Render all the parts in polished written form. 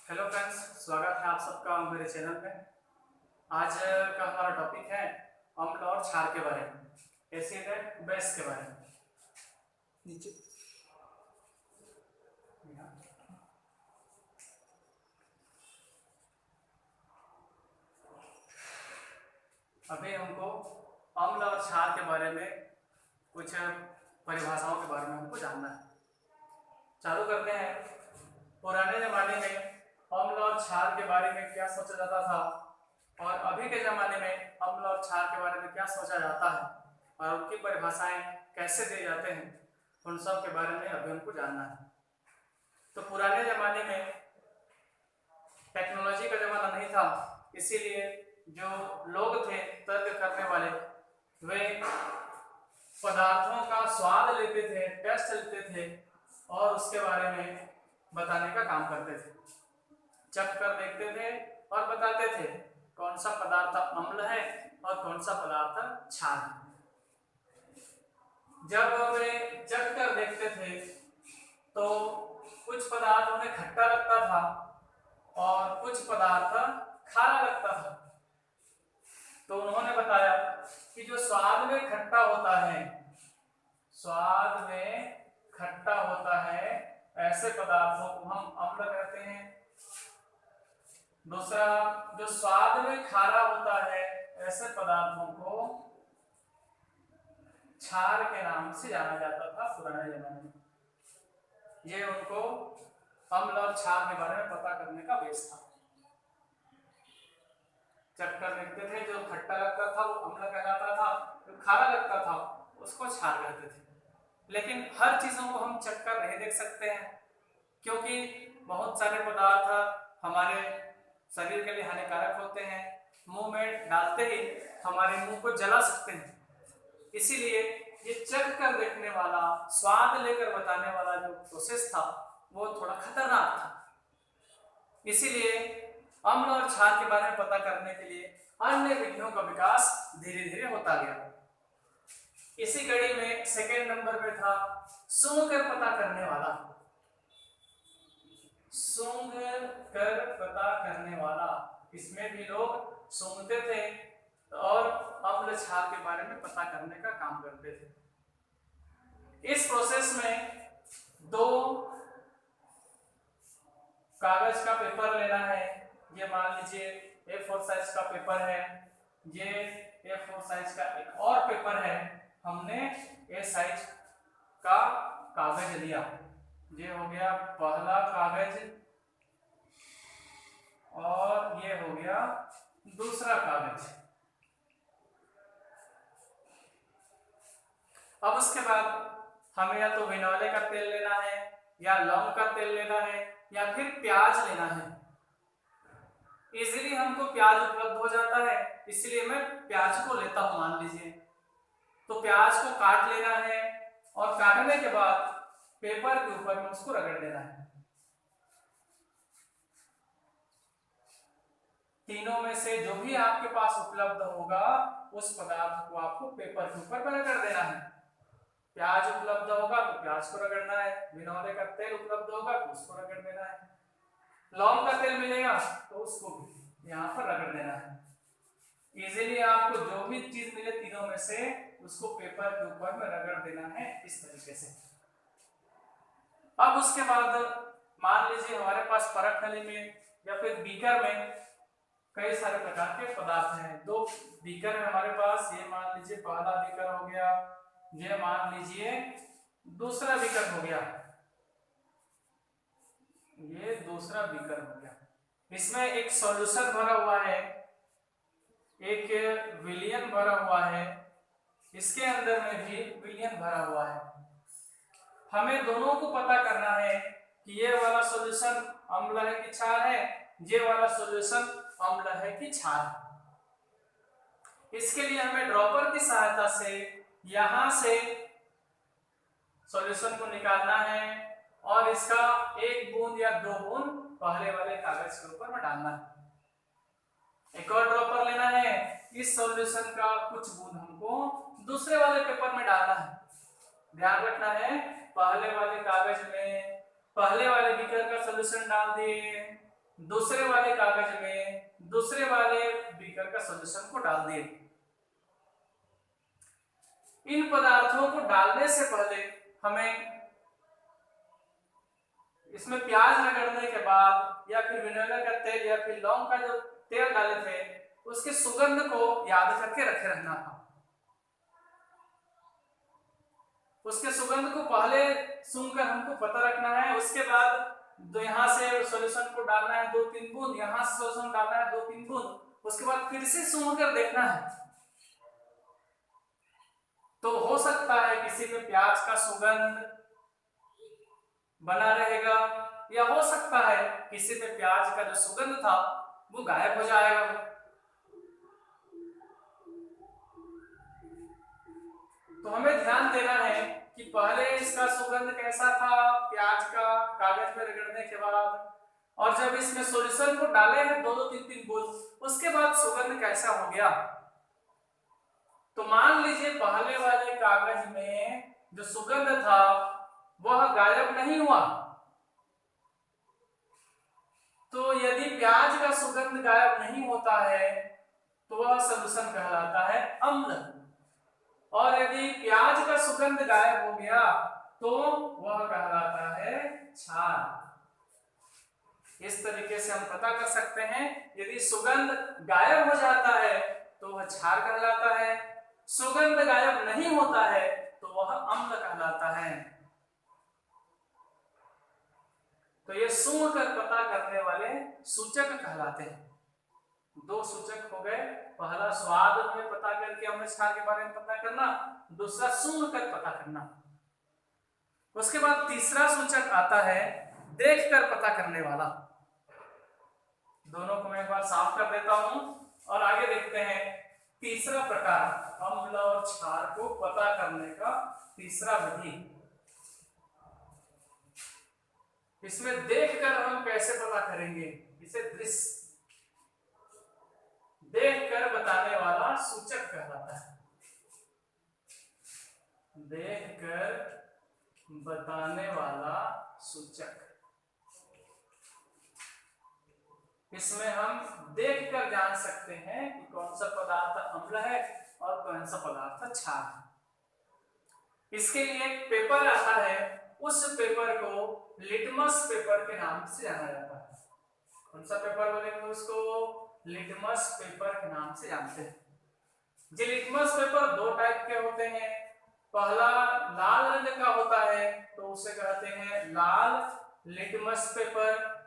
Hello friends, स्वागत है आप सबका मेरे चैनल में। आज का हमारा टॉपिक है अम्ल और क्षार के बारे में, एसिड एंड बेस के बारे में। नीचे अभी हमको अम्ल और क्षार के बारे में कुछ परिभाषाओं के बारे में हमको जानना है। चालू करते हैं। पुराने जमाने में अम्ल और क्षार के बारे में क्या सोचा जाता था और अभी के ज़माने में अम्ल और क्षार के बारे में क्या सोचा जाता है और उनकी परिभाषाएं कैसे दी जाते हैं, उन सब के बारे में अभी हमको जानना है। तो पुराने ज़माने में टेक्नोलॉजी का ज़माना नहीं था, इसीलिए जो लोग थे तर्क करने वाले, वे पदार्थों का स्वाद लेते थे, टेस्ट लेते थे और उसके बारे में बताने का काम करते थे। चख कर देखते थे और बताते थे कौन सा पदार्थ अम्ल है और कौन सा पदार्थ क्षार है। जब वे चख कर देखते थे तो कुछ पदार्थ उन्हें खट्टा लगता था और कुछ पदार्थ खारा लगता था। तो उन्होंने बताया कि जो स्वाद में खट्टा होता है, स्वाद में खट्टा होता है, ऐसे पदार्थों को हम अम्ल कहते हैं। दूसरा, जो स्वाद में खारा होता है, ऐसे पदार्थों को क्षार के नाम से जाना जाता था पुराने जमाने में। ये उनको अम्ल और क्षार के बारे में पता करने का बेस था। चक्कर देखते थे, जो खट्टा लगता था वो अम्ल कहलाता था, जो खारा लगता था उसको क्षार कहते थे। लेकिन हर चीजों को हम चक्कर नहीं देख सकते हैं, क्योंकि बहुत सारे पदार्थ हमारे शरीर के लिए हानिकारक होते हैं। मुंह में डालते ही हमारे मुंह को जला सकते हैं। इसीलिए ये चख कर देखने वाला, स्वाद लेकर बताने वाला जो प्रोसेस था वो थोड़ा खतरनाक था। इसीलिए अम्ल और क्षार के बारे में पता करने के लिए अन्य विधियों का विकास धीरे धीरे होता गया। इसी कड़ी में सेकेंड नंबर पे था सूंघ कर पता करने वाला। सूंघ कर पता करने वाला, इसमें भी लोग सूंघते थे और अम्ल क्षार के बारे में पता करने का काम करते थे। इस प्रोसेस में दो कागज का पेपर लेना है। ये मान लीजिए A4 साइज का पेपर है, ये A4 साइज का एक और पेपर है। हमने A साइज का कागज लिया, ये हो गया पहला कागज और ये हो गया दूसरा कागज। अब उसके बाद हमें या तो विनोले का तेल लेना है, या लौंग का तेल लेना है, या फिर प्याज लेना है। इजीली हमको प्याज उपलब्ध हो जाता है, इसलिए मैं प्याज को लेता हूं। मान लीजिए तो प्याज को काट लेना है और काटने के बाद पेपर के ऊपर में उसको रगड़ देना है। तीनों में से जो भी आपके पास उपलब्ध होगा उस पदार्थ को आपको पेपर के ऊपर पर रगड़ देना है। प्याज उपलब्ध होगा तो प्याज को रगड़ना है, विनोले का तेल उपलब्ध होगा तो उसको रगड़ देना है, लौंग का तेल मिलेगा तो उसको भी यहाँ पर रगड़ देना है। इजीली आपको जो भी चीज मिले तीनों में से उसको पेपर के ऊपर में रगड़ देना है, इस तरीके से। अब उसके बाद मान लीजिए हमारे पास परख नली में या फिर बीकर में कई सारे प्रकार के पदार्थ हैं। दो बीकर है हमारे पास, ये मान लीजिए पहला बीकर हो गया, ये मान लीजिए दूसरा बीकर हो गया, ये दूसरा बीकर हो गया। इसमें एक सॉल्यूशन भरा हुआ है, एक विलियन भरा हुआ है, इसके अंदर में भी विलियन भरा हुआ है। हमें दोनों को पता करना है कि ये वाला सॉल्यूशन अम्ल है कि क्षार है, ये वाला सॉल्यूशन अम्ल है कि क्षार है। इसके लिए हमें ड्रॉपर की सहायता से यहां से सॉल्यूशन को निकालना है और इसका एक बूंद या दो बूंद पहले वाले कागज के ऊपर में डालना है। एक और ड्रॉपर लेना है, इस सॉल्यूशन का कुछ बूंद हमको दूसरे वाले पेपर में डालना है। ध्यान रखना है, पहले वाले कागज में पहले वाले बीकर का सॉल्यूशन डाल दिए, दूसरे वाले कागज में दूसरे वाले बीकर का सॉल्यूशन को डाल दिए। इन पदार्थों को डालने से पहले हमें इसमें प्याज रगड़ने के बाद या फिर विनेगर का तेल या फिर लौंग का जो तेल डाले थे उसके सुगंध को याद करके रखे रहना था। उसके सुगंध को पहले सुनकर हमको पता रखना है। उसके बाद यहाँ से सॉल्यूशन को डालना है 2-3 बूंद, यहाँ से सॉल्यूशन डालना है 2-3 बूंद, उसके बाद फिर से सूंघकर देखना है। तो हो सकता है किसी में प्याज का सुगंध बना रहेगा या हो सकता है किसी में प्याज का जो सुगंध था वो गायब हो जाएगा। तो हमें ध्यान देना है कि पहले इसका सुगंध कैसा था प्याज का कागज पे रगड़ने के बाद, और जब इसमें सॉल्यूशन को डाले हैं 2-3 बूंद उसके बाद सुगंध कैसा हो गया। तो मान लीजिए पहले वाले कागज में जो सुगंध था वह गायब नहीं हुआ, तो यदि प्याज का सुगंध गायब नहीं होता है तो वह सॉल्यूशन कहलाता है अम्ल, और यदि प्याज का सुगंध गायब हो गया तो वह कहलाता है क्षार। इस तरीके से हम पता कर सकते हैं यदि सुगंध गायब हो जाता है तो वह क्षार कहलाता है, सुगंध गायब नहीं होता है तो वह अम्ल कहलाता है। तो ये सूंघ कर पता करने वाले सूचक कहलाते हैं। 2 सूचक हो गए, पहला स्वाद में पता करके अम्ल क्षार के बारे में पता करना, दूसरा सूंघ कर पता करना। उसके बाद तीसरा सूचक आता है देख कर पता करने वाला। दोनों को मैं एक बार साफ कर देता हूं और आगे देखते हैं तीसरा प्रकार अम्ल और क्षार को पता करने का तीसरा विधि। इसमें देखकर हम कैसे पता करेंगे, इसे दृश्य देखकर बताने वाला सूचक कहलाता है। देखकर बताने वाला सूचक, इसमें हम देखकर जान सकते हैं कि कौन सा पदार्थ अम्ल है और कौन सा पदार्थ क्षार है। इसके लिए एक पेपर आता है, उस पेपर को लिटमस पेपर के नाम से जाना जाता है। कौन सा पेपर बोलेंगे उसको? लिटमस पेपर के नाम से जानते हैं। ये लिटमस पेपर 2 टाइप के होते हैं। पहला लाल रंग का होता है तो उसे कहते हैं लाल लिटमस पेपर,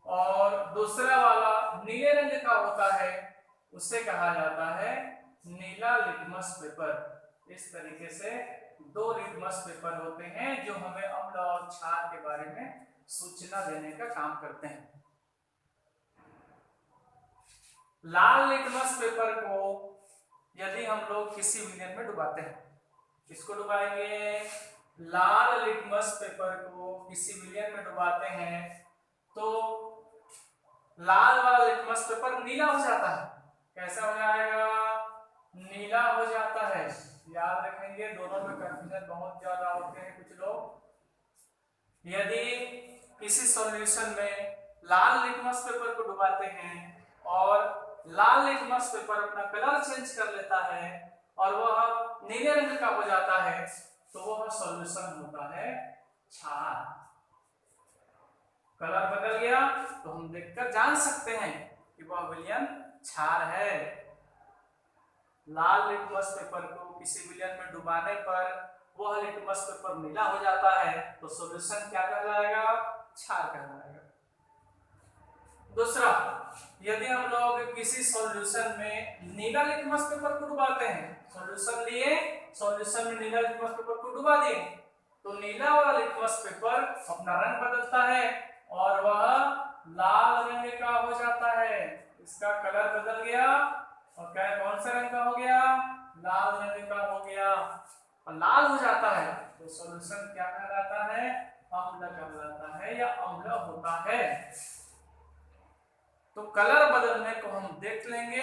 और दूसरा वाला नीले रंग का होता है उसे कहा जाता है नीला लिटमस पेपर। इस तरीके से 2 लिटमस पेपर होते हैं जो हमें अम्ल और क्षार के बारे में सूचना देने का काम करते हैं। लाल लिटमस पेपर को यदि हम लोग किसी विलयन में डुबाते हैं, किसको डुबाएंगे? लाल लिटमस पेपर को किसी विलयन में डुबाते हैं तो लाल वाला लिटमस पेपर नीला हो जाता है। कैसा हो जाएगा? नीला हो जाता है। याद रखेंगे, दोनों में कंफ्यूजन बहुत ज्यादा होते हैं कुछ लोग। यदि किसी सॉल्यूशन में लाल लिटमस पेपर को डुबाते हैं और लाल लिटमस पेपर अपना कलर चेंज कर लेता है और वह नीले रंग का हो जाता है तो वह सॉल्यूशन होता है क्षार। कलर बदल गया तो हम देखकर जान सकते हैं कि वह विलयन क्षार है। लाल लिटमस पेपर को किसी विलयन में डुबाने पर वह लिटमस पेपर नीला हो जाता है तो सॉल्यूशन क्या कहलाएगा? क्षार कहलाएगा। दूसरा, यदि हम लोग किसी सॉल्यूशन में नीला लिटमस पेपर को डुबाते हैं, सॉल्यूशन लिए, सॉल्यूशन में नीला लिटमस पेपर को डुबा दिए, तो नीला वाला लिटमस पेपर अपना रंग बदलता है और वह लाल रंग का हो जाता है। इसका कलर बदल गया और क्या कौन सा रंग का हो गया? लाल रंग का हो गया। और लाल हो जाता है तो सॉल्यूशन क्या कहलाता है? अम्ल कहलाता है या अम्ल होता है। तो कलर बदलने को हम देख लेंगे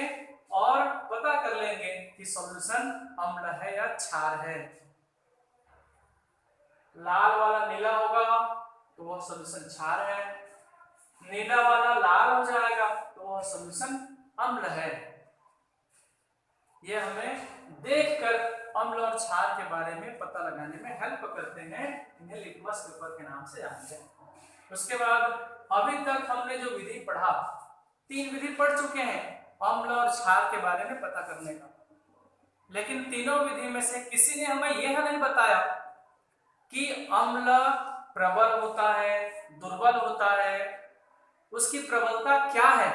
और पता कर लेंगे कि सॉल्यूशन अम्ल है या क्षार है। लाल वाला नीला होगा तो वह सॉल्यूशन क्षार है, नीला वाला लाल हो जाएगा तो वह सॉल्यूशन अम्ल है। ये हमें देखकर अम्ल और क्षार के बारे में पता लगाने में हेल्प करते हैं। इन्हें लिटमस पेपर के नाम से जानते हैं। उसके बाद अभी तक हमने जो विधि पढ़ा, 3 विधि पढ़ चुके हैं अम्ल और क्षार के बारे में पता करने का। लेकिन तीनों विधि में से किसी ने हमें यह नहीं बताया कि अम्ल प्रबल होता है, दुर्बल होता है, उसकी प्रबलता क्या है।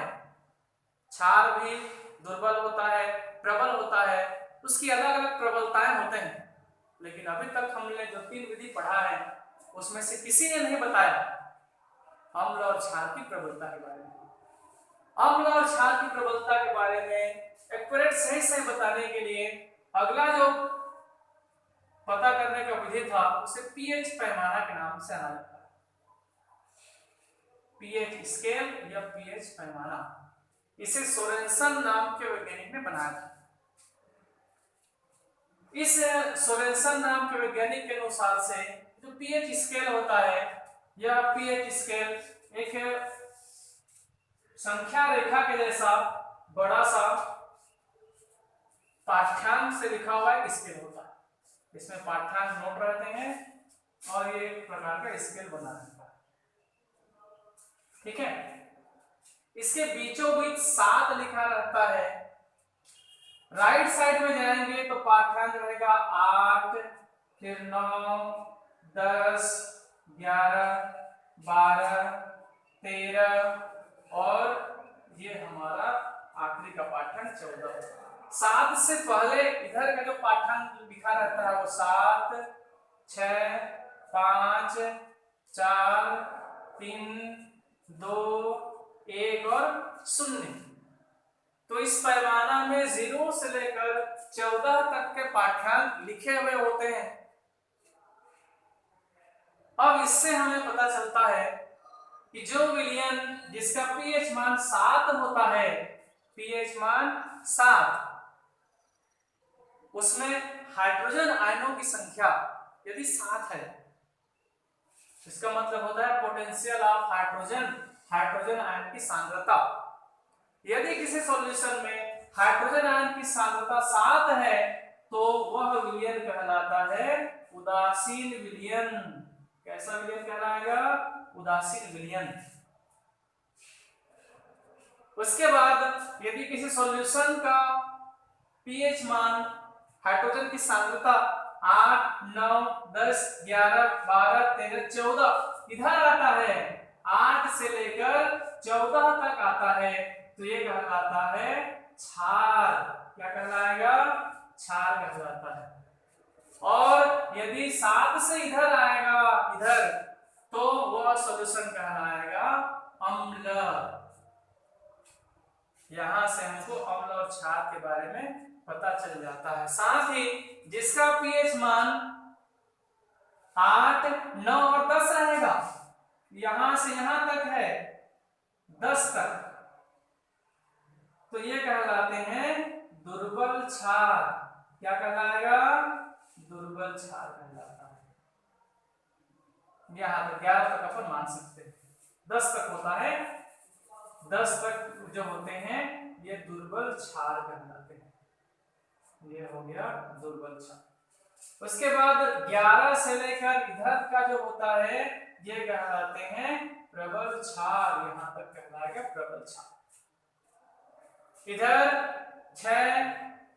क्षार भी दुर्बल होता है, प्रबल होता है, उसकी अलग अलग प्रबलताएं होते हैं। लेकिन अभी तक हमने जो 3 विधि पढ़ा है उसमें से किसी ने नहीं बताया अम्ल और क्षार की प्रबलता के बारे में। अम्ल और क्षार की प्रबलता के बारे में एक्यूरेट सही सही बताने के लिए अगला जो पता करने का विधि था उसे पीएच पैमाना के नाम से जाना जाता है। पीएच स्केल या पीएच पैमाना, इसे सोरेनसन नाम के वैज्ञानिक ने बनाया था। इस सोरेनसन नाम के वैज्ञानिक के अनुसार से जो पीएच स्केल होता है, यह पीएच स्केल एक संख्या रेखा के जैसा बड़ा सा पाठ्यांक से लिखा हुआ एक स्केल होता है। इसमें पाठ्यांक नोट रहते हैं और ये एक प्रकार का स्केल बना रहता है। ठीक है, इसके बीचों बीच 7 लिखा रहता है। राइट साइड में जाएंगे तो पाठ्यांक रहेगा 8, फिर 9, 10, 11, 12, 13 और ये हमारा आखिरी का पाठ्यांक 14। 7 से पहले इधर का जो पाठ्यांक लिखा रहता है वो 7, 6, 5, 4, 3, 2, 1 और 0। तो इस पैमाना में 0 से लेकर 14 तक के पाठ्यांक लिखे हुए होते हैं। अब इससे हमें पता चलता है कि जो विलयन जिसका पीएच मान 7 होता है, पीएच मान 7, उसमें हाइड्रोजन आयनों की संख्या यदि 7 है, इसका मतलब होता है potential of hydrogen, hydrogen ion की सांद्रता। यदि किसी सॉल्यूशन में हाइड्रोजन आयन की सांद्रता 7 है तो वह विलयन कहलाता है उदासीन विलयन। कैसा विलयन कहलाएगा? उदासीन विलयन। उसके बाद यदि किसी सॉल्यूशन का पीएच मान, हाइड्रोजन की सांद्रता 8, 9, 10, 11, 12, 13, 14 इधर आता है, 8 से लेकर 14 तक आता है, तो ये कहलाता है क्षार। क्या कहलाएगा? क्षार कहलाता है। और यदि 7 से इधर आएगा, इधर, तो वह सॉल्यूशन कहलाएगा अम्ल। यहां से हमको अम्ल और क्षार के बारे में पता चल जाता है। साथ ही जिसका पीएच मान 8, 9 और 10 रहेगा, यहां से यहां तक है 10 तक, तो ये कहलाते हैं दुर्बल क्षार। क्या कहलाएगा? दुर्बल क्षार कहलाता है। यहां तक 11 तक अपन मान सकते हैं, 10 तक होता है, 10 तक जो होते हैं ये दुर्बल क्षार कहलाते हैं। ये हो गया दुर्बल क्षार। उसके बाद 11 से लेकर इधर का जो होता है ये कहलाते हैं प्रबल क्षार। यहां तक कहलाएगा प्रबल क्षार। इधर 6,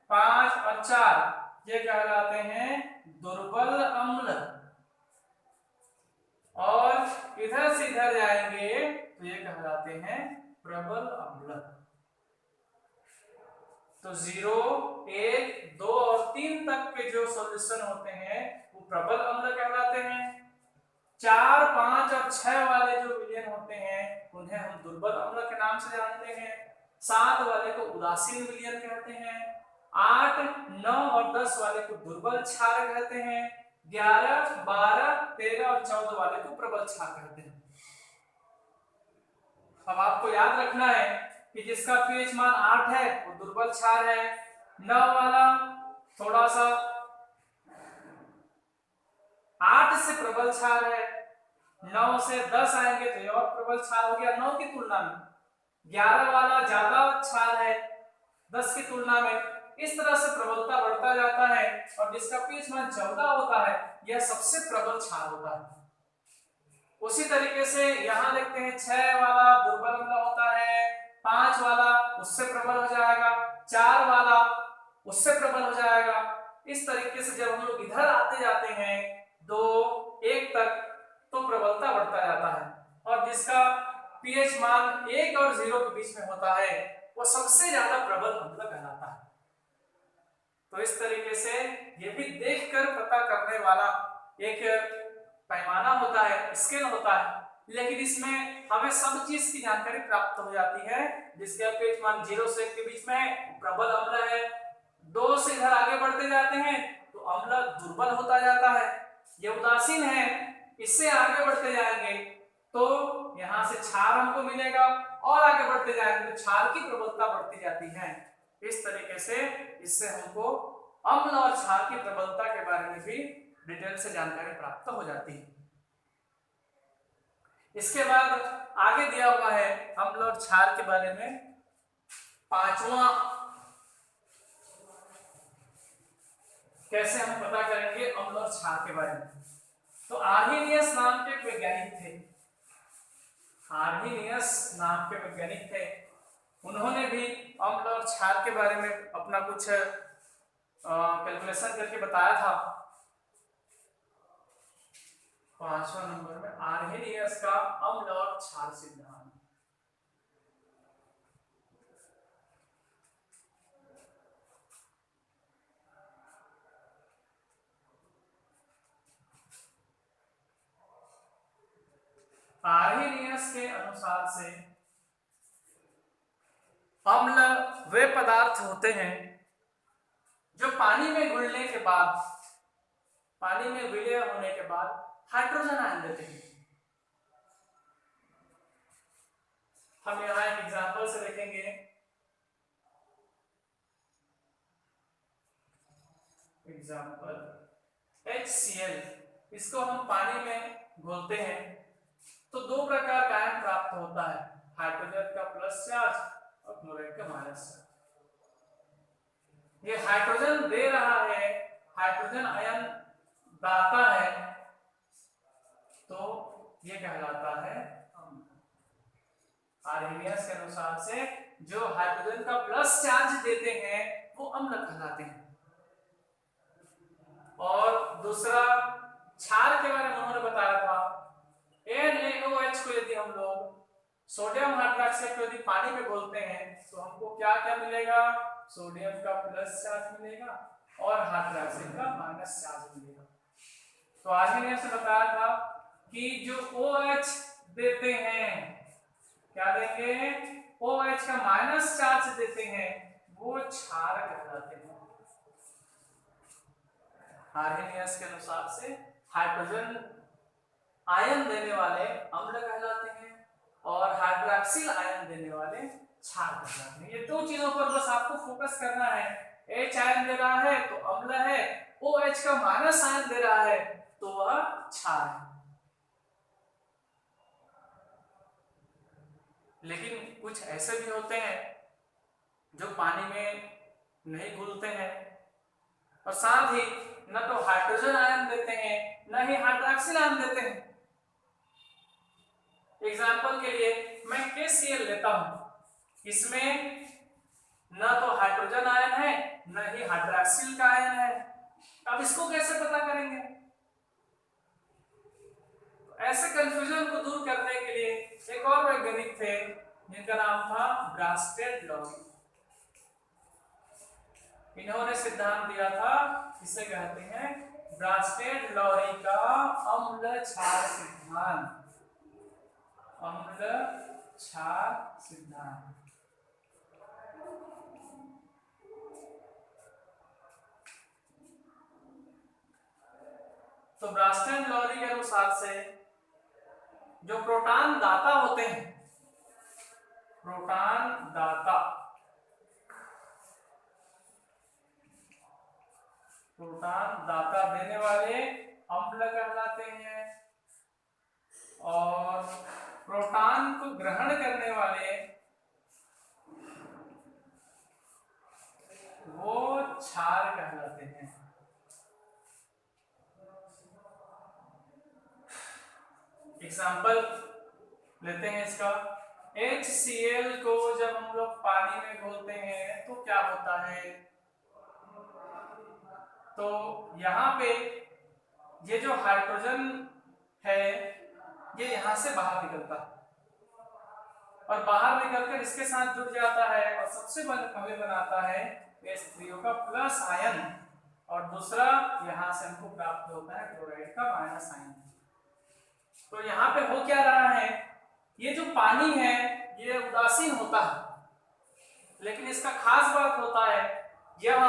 5 और 4 ये कहलाते हैं दुर्बल अम्ल। और इधर से इधर जाएंगे तो ये कहलाते हैं प्रबल अम्ल। तो 0, 1, 2 और 3 तक के जो सॉल्यूशन होते हैं वो प्रबल अम्ल कहलाते हैं। 4, 5 और 6 वाले जो विलयन होते हैं उन्हें हम दुर्बल अम्ल के नाम से जानते हैं। 7 वाले को उदासीन विलयन कहते हैं। 8, 9 और 10 वाले को दुर्बल क्षार कहते हैं। 11, 12, 13 और 14 वाले को प्रबल क्षार कहते हैं। अब आपको याद रखना है कि जिसका पीएच मान 8 है वो दुर्बल क्षार है, 9 वाला थोड़ा सा 8 से प्रबल क्षार है, 9 से 10 आएंगे तो ये और प्रबल क्षार हो गया 9 की तुलना में। 11 वाला ज्यादा क्षार है 10 की तुलना में। इस तरह से प्रबलता बढ़ता जाता है और जिसका पीएच मान 14 होता है यह सबसे प्रबल क्षार होता है। उसी तरीके से यहाँ देखते हैं 6 वाला दुर्बल अम्ल होता है, 5 वाला उससे प्रबल हो जाएगा, 4 वाला उससे प्रबल हो जाएगा। इस तरीके से जब हम लोग इधर आते जाते हैं 2 1 तक तो प्रबलता बढ़ता जाता है और जिसका पीएच मान 1 और 0 के बीच में होता है वो सबसे ज्यादा प्रबल अम्ल कहलाता है। तो इस तरीके से ये भी देखकर पता करने वाला एक पैमाना होता है, स्केल होता है, लेकिन इसमें हमें सब चीज की जानकारी प्राप्त हो जाती है। जिसका पीएच मान 0 से 1 के बीच में प्रबल अम्ल है, 2 से इधर आगे बढ़ते जाते हैं तो अम्ल दुर्बल होता जाता है, ये उदासीन है। इससे आगे बढ़ते जाएंगे तो यहाँ से क्षार हमको मिलेगा और आगे बढ़ते जाएंगे तो क्षार की प्रबलता बढ़ती जाती है। इस तरीके से इससे हमको अम्ल और क्षार की प्रबलता के बारे में भी डिटेल से जानकारी प्राप्त हो जाती है। इसके बाद आगे दिया हुआ है अम्ल और क्षार के बारे में पांचवा, कैसे हम पता करेंगे अम्ल और क्षार के बारे में। तो आर्हेनियस नाम के वैज्ञानिक थे, आर्हेनियस नाम के वैज्ञानिक थे, उन्होंने भी अम्ल और क्षार के बारे में अपना कुछ कैलकुलेशन करके बताया था। 5वां नंबर में आर्हेनियस का अम्ल और क्षार सिद्धांत। आर्हेनियस के अनुसार से अम्ल वे पदार्थ होते हैं जो पानी में घुलने के बाद, पानी में विलय होने के बाद हाइड्रोजन आयन देते हैं। हम यहाँ एक एग्जांपल से देखेंगे। एग्जांपल HCl, इसको हम पानी में घोलते हैं तो 2 प्रकार का आयन प्राप्त होता है, हाइड्रोजन का प्लस चार्ज और क्लोराइड का माइनस चार्ज। ये हाइड्रोजन दे रहा है, हाइड्रोजन आयन दाता है, तो ये कहलाता है अम्ल। आर्हेनियस के अनुसार से जो हाइड्रोजन का प्लस चार्ज देते हैं वो अम्ल कहलाते हैं। और दूसरा क्षार के बारे में उन्होंने बताया था, NaOH को यदि हम लोग सोडियम हाइड्रोक्साइड को यदि पानी में घोलते हैं तो हमको क्या क्या मिलेगा, सोडियम का प्लस चार्ज मिलेगा और हाइड्रोक्साइड का माइनस चार्ज मिलेगा। तो आर्हेनियस ने बताया था कि जो OH देते हैं, क्या देंगे, OH का माइनस चार्ज देते हैं वो क्षार कहलाते हैं। आर्हेनियस के अनुसार से हाइड्रोजन आयन देने वाले अम्ल कहलाते हैं और हाइड्रोक्सिल आयन देने वाले क्षार कहलाते हैं। ये 2 चीजों पर बस आपको फोकस करना है। H आयन दे रहा है तो अम्ल है, OH का माइनस आयन दे रहा है तो वह क्षार है। लेकिन कुछ ऐसे भी होते हैं जो पानी में नहीं घुलते हैं और साथ ही न तो हाइड्रोजन आयन देते हैं न ही हाइड्रोक्सिल आयन देते हैं। एग्जाम्पल के लिए मैं KCl लेता हूं, इसमें न तो हाइड्रोजन आयन है न ही हाइड्रोक्सिल का आयन है। अब इसको कैसे पता करेंगे? ऐसे कंफ्यूजन को दूर करने के लिए एक और वैज्ञानिक थे जिनका नाम था ब्रास्टेड-लॉरी। इन्होंने सिद्धांत दिया था, इसे कहते हैं ब्रास्टेड-लॉरी का अम्ल क्षार सिद्धांत। अम्ल क्षार सिद्धांत। तो ब्रास्टेड-लॉरी के अनुसार से जो प्रोटॉन दाता होते हैं, प्रोटॉन दाता, प्रोटॉन दाता देने वाले अम्ल कहलाते हैं और प्रोटॉन को ग्रहण करने वाले वो क्षार कहलाते हैं। एग्जाम्पल लेते हैं इसका। HCl को जब हम लोग पानी में घोलते हैं तो क्या होता है, तो यहाँ पे ये जो हाइड्रोजन है ये यहाँ से बाहर निकलता है और बाहर निकलकर इसके साथ जुड़ जाता है और सबसे पहले बनाता है H3O का प्लस आयन और दूसरा यहाँ से हमको प्राप्त होता है क्लोराइड का माइनस आयन। तो यहाँ पे हो क्या रहा है, ये जो पानी है ये उदासीन होता है, लेकिन इसका खास बात होता है यह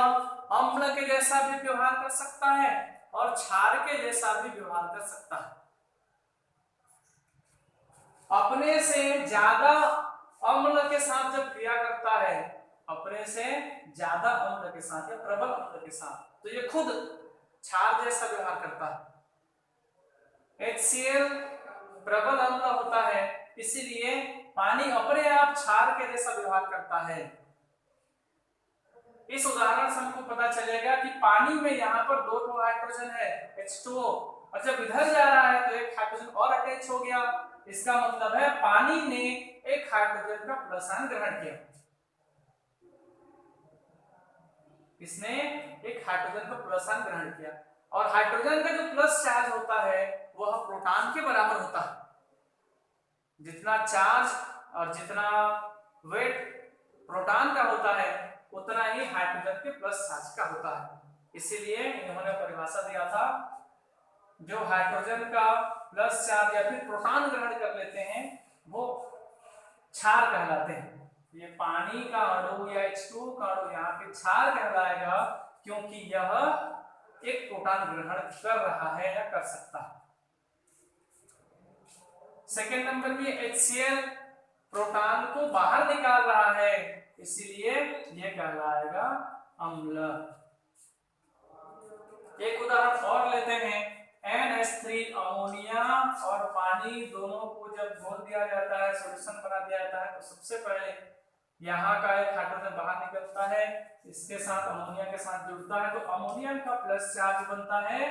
अम्ल के जैसा भी व्यवहार कर सकता है और क्षार के जैसा भी व्यवहार कर सकता है। अपने से ज्यादा अम्ल के साथ जब क्रिया करता है, अपने से ज्यादा अम्ल के साथ या प्रबल अम्ल के साथ, तो ये खुद क्षार जैसा व्यवहार करता है। HCl प्रबल अम्ल होता है, इसीलिए पानी अपने आप क्षार के जैसा व्यवहार करता है। इस उदाहरण से हमको पता चलेगा कि पानी में यहाँ पर दो हाइड्रोजन है H2O, और जब इधर जा रहा है तो एक हाइड्रोजन और अटैच हो गया। इसका मतलब है पानी ने एक हाइड्रोजन का प्लस आयन ग्रहण किया, इसने एक हाइड्रोजन का प्लस आयन ग्रहण किया और हाइड्रोजन का जो प्लस चार्ज होता है वह प्रोटॉन के बराबर होता है। जितना चार्ज और जितना वेट प्रोटॉन का होता है उतना ही हाइड्रोजन के प्लस चार्ज का होता है। इसीलिए इन्होंने परिभाषा दिया था, जो हाइड्रोजन का प्लस चार्ज या फिर प्रोटॉन ग्रहण कर लेते हैं वो क्षार कहलाते हैं। ये पानी का अणु या H2O का अणु यहाँ पे क्षार कहलाएगा, क्योंकि यह एक प्रोटॉन ग्रहण कर रहा है या कर सकता है। सेकेंड नंबर में HCl प्रोटॉन को बाहर निकाल रहा है, इसलिए यह कहलाएगा अम्ल। एक उदाहरण और लेते हैं। NH3 अमोनिया और पानी दोनों को जब घोल दिया जाता है, सॉल्यूशन बना दिया जाता है, तो सबसे पहले यहाँ का एक हाइड्रोजन बाहर निकलता है, इसके साथ अमोनिया के साथ जुड़ता है, तो अमोनिया का प्लस चार्ज बनता है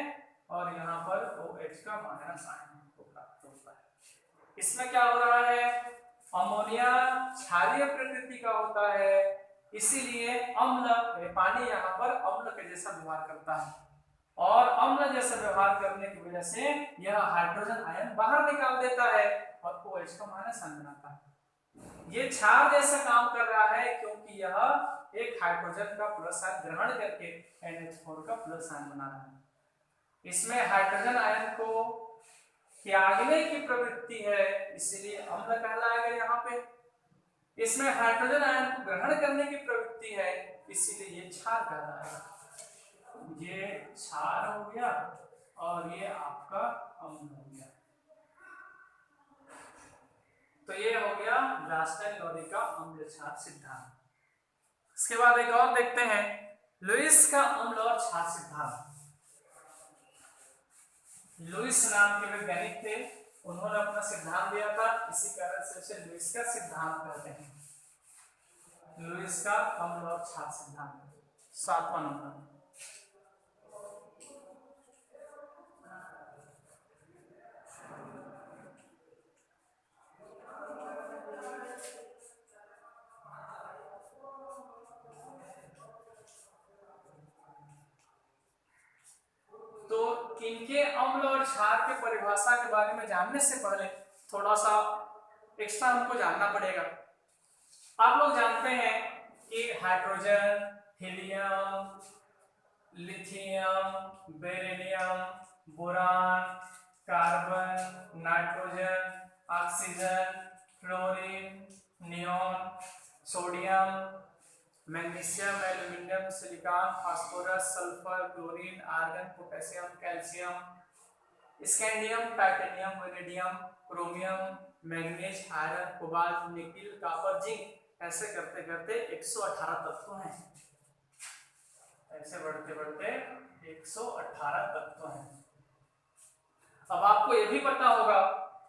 और यहाँ पर OH का माइनस आयन प्राप्त होता है। इसमें क्या हो रहा है, अमोनिया क्षारीय प्रकृति का होता है, इसीलिए अम्ल पानी यहाँ पर अम्ल के जैसा व्यवहार करता है और अम्ल जैसा व्यवहार करने की वजह से यह हाइड्रोजन आयन बाहर निकाल देता है और OH का माइनस आयन बनाता है। ये क्षार जैसा काम कर रहा है क्योंकि यह एक हाइड्रोजन का प्लस आयन ग्रहण करके NH4 का प्लस आयन बना रहा है। इसमें हाइड्रोजन आयन को त्यागने की प्रवृत्ति है, इसीलिए अम्ल कहलाएगा यहाँ पे। इसमें हाइड्रोजन आयन को ग्रहण करने की प्रवृत्ति है, इसीलिए ये क्षार कहलाएगा। ये क्षार हो गया और ये आपका अम्ल हो गया। तो ये हो गया रास्टेल-लोरी का अम्ल क्षार सिद्धांत। इसके बाद एक और देखते हैं, लुईस का अम्ल और क्षार सिद्धांत। लुईस नाम के वैज्ञानिक थे, उन्होंने अपना सिद्धांत दिया था, इसी कारण से उसे लुईस का सिद्धांत कहते हैं। लुईस का अम्ल और क्षार सिद्धांत 7वां नंबर। इनके अम्ल और क्षार के परिभाषा के बारे में जानने से पहले थोड़ा सा एक्स्ट्रा हमको जानना पड़ेगा। आप लोग जानते हैं कि hydrogen, helium, lithium, beryllium, boron, carbon, nitrogen, oxygen, fluorine, neon, sodium, magnesium, aluminium, silicon, phosphorus, sulphur, chlorine, argon, potassium, calcium, scandium, titanium, vanadium, chromium, manganese, iron, cobalt, nickel, copper, zinc, ऐसे करते करते 118 तत्व हैं। ऐसे बढ़ते बढ़ते 118 तत्व हैं। अब आपको यह भी पता होगा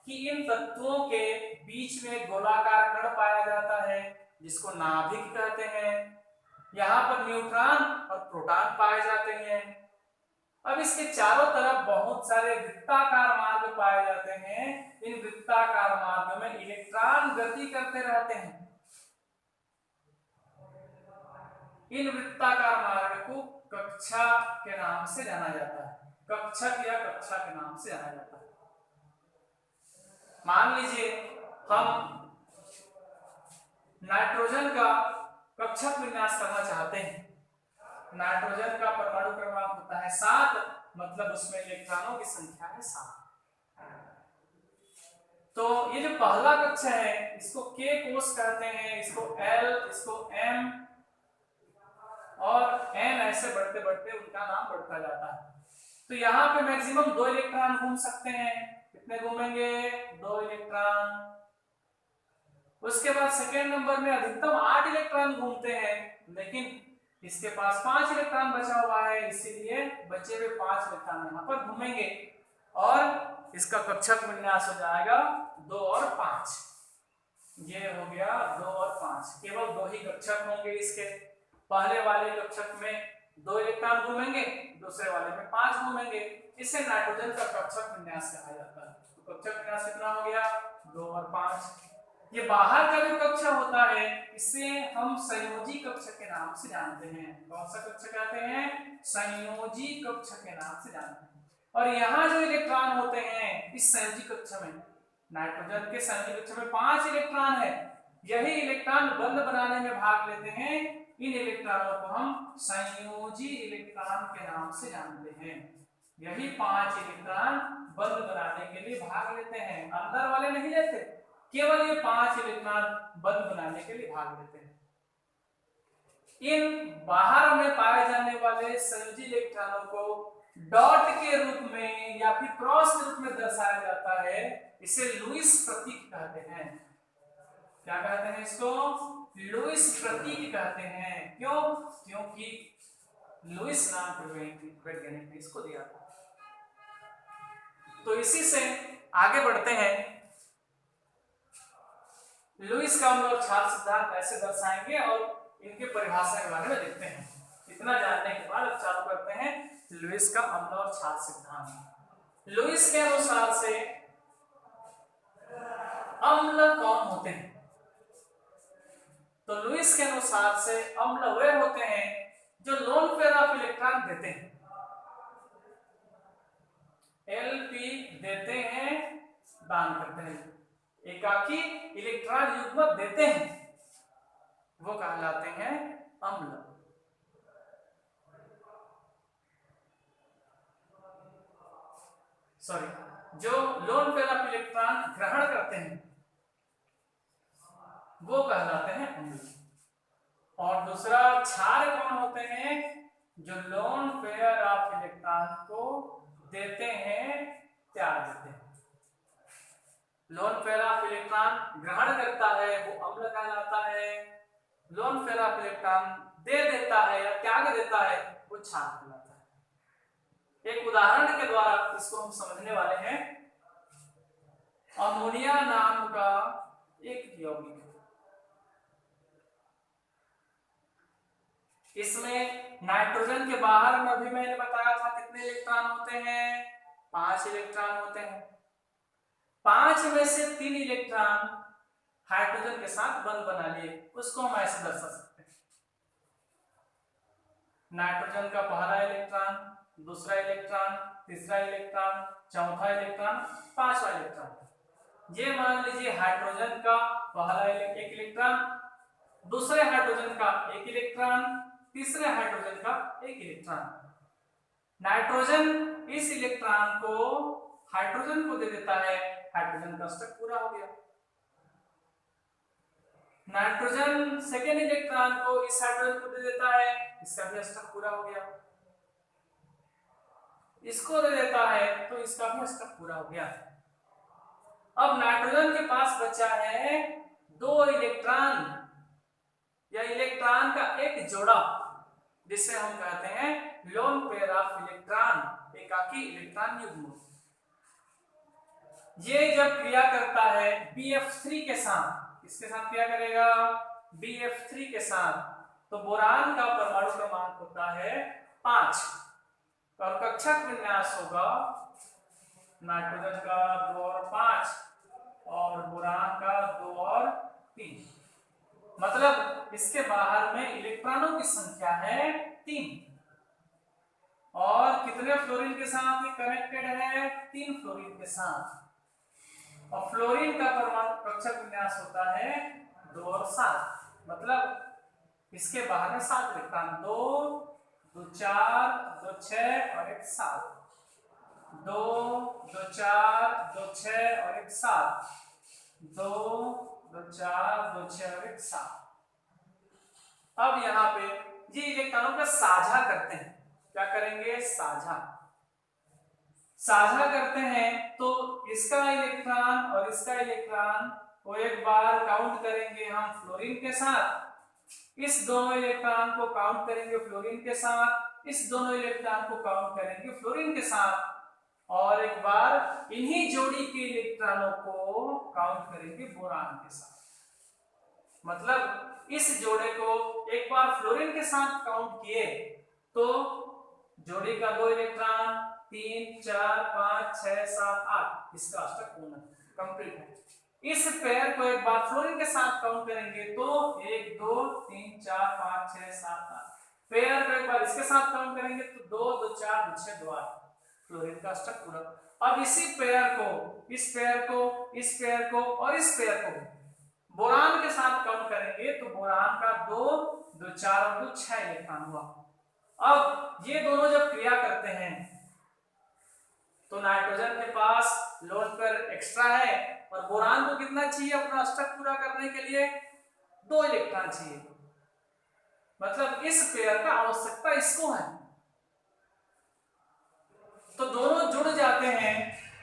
कि इन तत्वों के बीच में गोलाकार कण पाया जाता है जिसको नाभिक कहते हैं। यहाँ पर न्यूट्रॉन और प्रोटॉन पाए जाते हैं। अब इसके चारों तरफ बहुत सारे वृत्ताकार मार्ग पाए जाते हैं। इन वृत्ताकार मार्ग में इलेक्ट्रॉन गति करते रहते हैं। इन वृत्ताकार मार्ग को कक्षा के नाम से जाना जाता है। कक्षक या कक्षा के नाम से जाना जाता है। मान लीजिए हम नाइट्रोजन का कक्षक विन्यास करना चाहते हैं। नाइट्रोजन का परमाणु क्रमांक होता है 7, मतलब उसमें इलेक्ट्रॉनों की संख्या है 7। तो ये जो पहला कक्षा है इसको K कोष कहते हैं, इसको L, इसको M और N, ऐसे बढ़ते बढ़ते उनका नाम बढ़ता जाता है। तो यहाँ पे मैक्सिमम 2 इलेक्ट्रॉन घूम सकते हैं। कितने घूमेंगे? 2 इलेक्ट्रॉन। उसके बाद सेकेंड नंबर में अधिकतम 8 इलेक्ट्रॉन घूमते हैं, लेकिन इसके पास 5 इलेक्ट्रॉन बचा हुआ है, इसीलिए बचे हुए 5 इलेक्ट्रॉन यहाँ पर घूमेंगे और इसका कक्षक विन्यास हो जाएगा 2 और 5। ये हो गया 2 और 5। केवल 2 ही कक्षक होंगे इसके। पहले वाले कक्षक में 2 इलेक्ट्रॉन घूमेंगे, दूसरे वाले में 5 घूमेंगे। इसे नाइट्रोजन का कक्षक विन्यास कहा जाता है। तो कक्षक विन्यास कितना हो गया? 2 और 5। ये बाहर का जो कक्षा होता है इसे हम संयोजी कक्ष के नाम से जानते हैं। कौन सा कक्ष कहते हैं? संयोजी कक्ष के नाम से जानते हैं। और यहाँ जो इलेक्ट्रॉन होते हैं इस संयोजी कक्ष में, नाइट्रोजन के संयोजी कक्ष में 5 इलेक्ट्रॉन है। यही इलेक्ट्रॉन बंध बनाने में भाग लेते हैं। इन इलेक्ट्रॉनों को हम संयोजी इलेक्ट्रॉन के नाम से जानते हैं। यही 5 इलेक्ट्रॉन बंध बनाने के लिए भाग लेते हैं, अंदर वाले नहीं लेते। केवल ये 5 इलेक्ट्रॉन बंध बनाने के लिए भाग लेते हैं। इन बाहर में पाए जाने वाले संयोजी इलेक्ट्रॉनों को डॉट के रूप में या फिर क्रॉस के रूप में दर्शाया जाता है। इसे लुईस प्रतीक कहते हैं। क्या कहते हैं इसको? लुईस प्रतीक कहते हैं। क्यों? क्योंकि लुईस नाम के वैज्ञानिक ने इसको दिया था। तो इसी से आगे बढ़ते हैं। लुईस का अम्ल और क्षार सिद्धांत ऐसे दर्शाएंगे और इनके परिभाषा के बारे में देखते हैं। इतना जानने के बाद अब चालू करते हैं लुईस का अम्ल और क्षार सिद्धांत। लुईस के अनुसार से अम्ल कौन होते हैं? तो लुईस के अनुसार से अम्ल वे होते हैं जो लोन पेयर ऑफ इलेक्ट्रॉन देते हैं। Lp देते हैं, दान करते हैं, एकाकी इलेक्ट्रॉन युग्म देते हैं, वो कहलाते हैं अम्ल। सॉरी, जो लोन पेयर ऑफ इलेक्ट्रॉन ग्रहण करते हैं वो कहलाते हैं अम्ल। और दूसरा क्षार कौन होते हैं? जो लोन पेयर ऑफ इलेक्ट्रॉन को देते हैं, त्याग देते हैं। लोन पेयर ऑफ इलेक्ट्रॉन ग्रहण करता है वो अम्ल कहलाता है। लोन पेयर ऑफ इलेक्ट्रॉन दे देता है या त्याग देता है वो क्षार कहलाता है। एक उदाहरण के द्वारा इसको हम समझने वाले हैं। अमोनिया नाम का एक यौगिक है। इसमें नाइट्रोजन के बाहर में भी मैंने बताया था कितने इलेक्ट्रॉन होते हैं? 5 इलेक्ट्रॉन होते हैं। 5 में से 3 इलेक्ट्रॉन हाइड्रोजन के साथ बंध बना लिए, उसको हम ऐसे दर्शा सकते हैं। नाइट्रोजन का पहला इलेक्ट्रॉन, दूसरा इलेक्ट्रॉन, तीसरा इलेक्ट्रॉन, चौथा इलेक्ट्रॉन, पांचवा इलेक्ट्रॉन। ये मान लीजिए हाइड्रोजन का पहला एक इलेक्ट्रॉन, दूसरे हाइड्रोजन का एक इलेक्ट्रॉन, तीसरे हाइड्रोजन का एक इलेक्ट्रॉन। नाइट्रोजन इस इलेक्ट्रॉन को हाइड्रोजन को दे देता है, हाइड्रोजन का स्टक पूरा हो गया। नाइट्रोजन सेकेंड इलेक्ट्रॉन को इस हाइड्रोजन को दे देता है, इसका भी स्टक पूरा हो गया। इसको दे देता है तो इसका भी स्टक पूरा हो गया। अब नाइट्रोजन के पास बचा है 2 इलेक्ट्रॉन या इलेक्ट्रॉन का एक जोड़ा, जिसे हम कहते हैं लोन पेयर ऑफ इलेक्ट्रॉन, एकाकी इलेक्ट्रॉन युग्म। ये जब क्रिया करता है BF3 के साथ, किसके साथ क्रिया करेगा? BF3 के साथ, तो बोरान का परमाणु क्रमांक होता है 5 और कक्षक विन्यास होगा नाइट्रोजन का 2 और 5 और बोरान का 2 और 3। मतलब इसके बाहर में इलेक्ट्रॉनों की संख्या है 3 और कितने फ्लोरीन के साथ ये कनेक्टेड है? 3 फ्लोरीन के साथ। और फ्लोरीन का परमाणु कक्षक विन्यास होता है 2 और 7। मतलब इसके बाहर में 7 इलेक्ट्रॉन, 2 2 4 2 6 और 1 7, 2 2 4 2 6 और 1 7, 2 2 4 2 6 और 1 7। अब यहाँ पे ये इलेक्ट्रॉनों का साझा करते हैं। क्या करेंगे? साझा करते हैं तो इसका इलेक्ट्रॉन और इसका इलेक्ट्रॉन को एक बार काउंट करेंगे हम फ्लोरीन के साथ, इस दोनों इलेक्ट्रॉन को काउंट करेंगे फ्लोरीन के साथ, इस दोनों इलेक्ट्रॉन को काउंट करेंगे फ्लोरीन के साथ, और एक बार इन्हीं जोड़ी के इलेक्ट्रॉनों को काउंट करेंगे बोरान के साथ। मतलब इस जोड़े को एक बार फ्लोरीन के साथ काउंट किए तो जोड़ी का 2 इलेक्ट्रॉन, 3 4 5 6 7 8, इसका अष्टक पूर्ण कंप्लीट है। इस पेयर को एक बार फ्लोरीन के साथ काउंट करेंगे तो 1 2 3 4 5 6 7 8, पेयर को एक बार इसके साथ काउंट करेंगे तो 2 2 4 2 6 2 8, फ्लोरीन का अष्टक पूर्ण। अब इसी पेयर को, इस पेयर को, इस पेयर को और इस पेयर को बोरान के साथ काउंट करेंगे तो बोरान का 2 2 4 और 2 6 इलेक्ट्रॉन हुआ। अब ये दोनों जब क्रिया करते हैं तो नाइट्रोजन के पास लोन पेयर एक्स्ट्रा है और बोरान को कितना चाहिए अपना अष्टक पूरा करने के लिए? 2 इलेक्ट्रॉन चाहिए। मतलब इस पेयर का आवश्यकता इसको है, तो दोनों जुड़ जाते हैं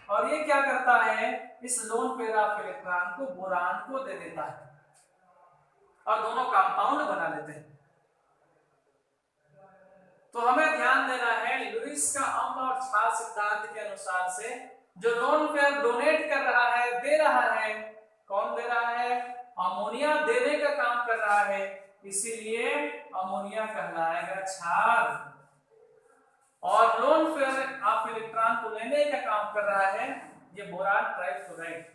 और ये क्या करता है? इस लोन पेयर ऑफ इलेक्ट्रॉन को बोरान को दे देता है और दोनों कंपाउंड बना लेते हैं। तो हमें ध्यान देना है लुईस का अम्ल और क्षार सिद्धांत के अनुसार से जो लोन पेयर डोनेट कर रहा है, दे रहा है, कौन दे रहा है? अमोनिया देने का काम कर रहा है, इसीलिए अमोनिया कहलाएगा क्षार। और लोन पेयर ऑफ इलेक्ट्रॉन को लेने का काम कर रहा है ये बोरान ट्राइफ्लोराइड,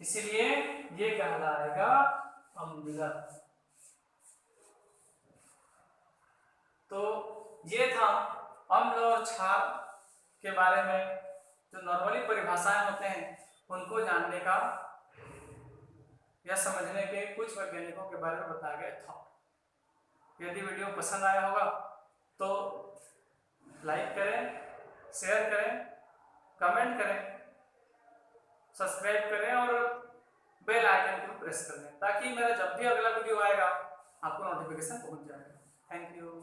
इसीलिए ये कहलाएगा अम्लगत। तो ये था अम्ल और क्षार के बारे में जो नॉर्मली परिभाषाएं होते हैं उनको जानने का या समझने के कुछ वैज्ञानिकों के बारे में बताया गया था। यदि वीडियो पसंद आया होगा तो लाइक करें, शेयर करें, कमेंट करें, सब्सक्राइब करें और बेल आइकन को प्रेस कर दें ताकि मेरा जब भी अगला वीडियो आएगा आपको नोटिफिकेशन पहुंच जाएगा। Thank you.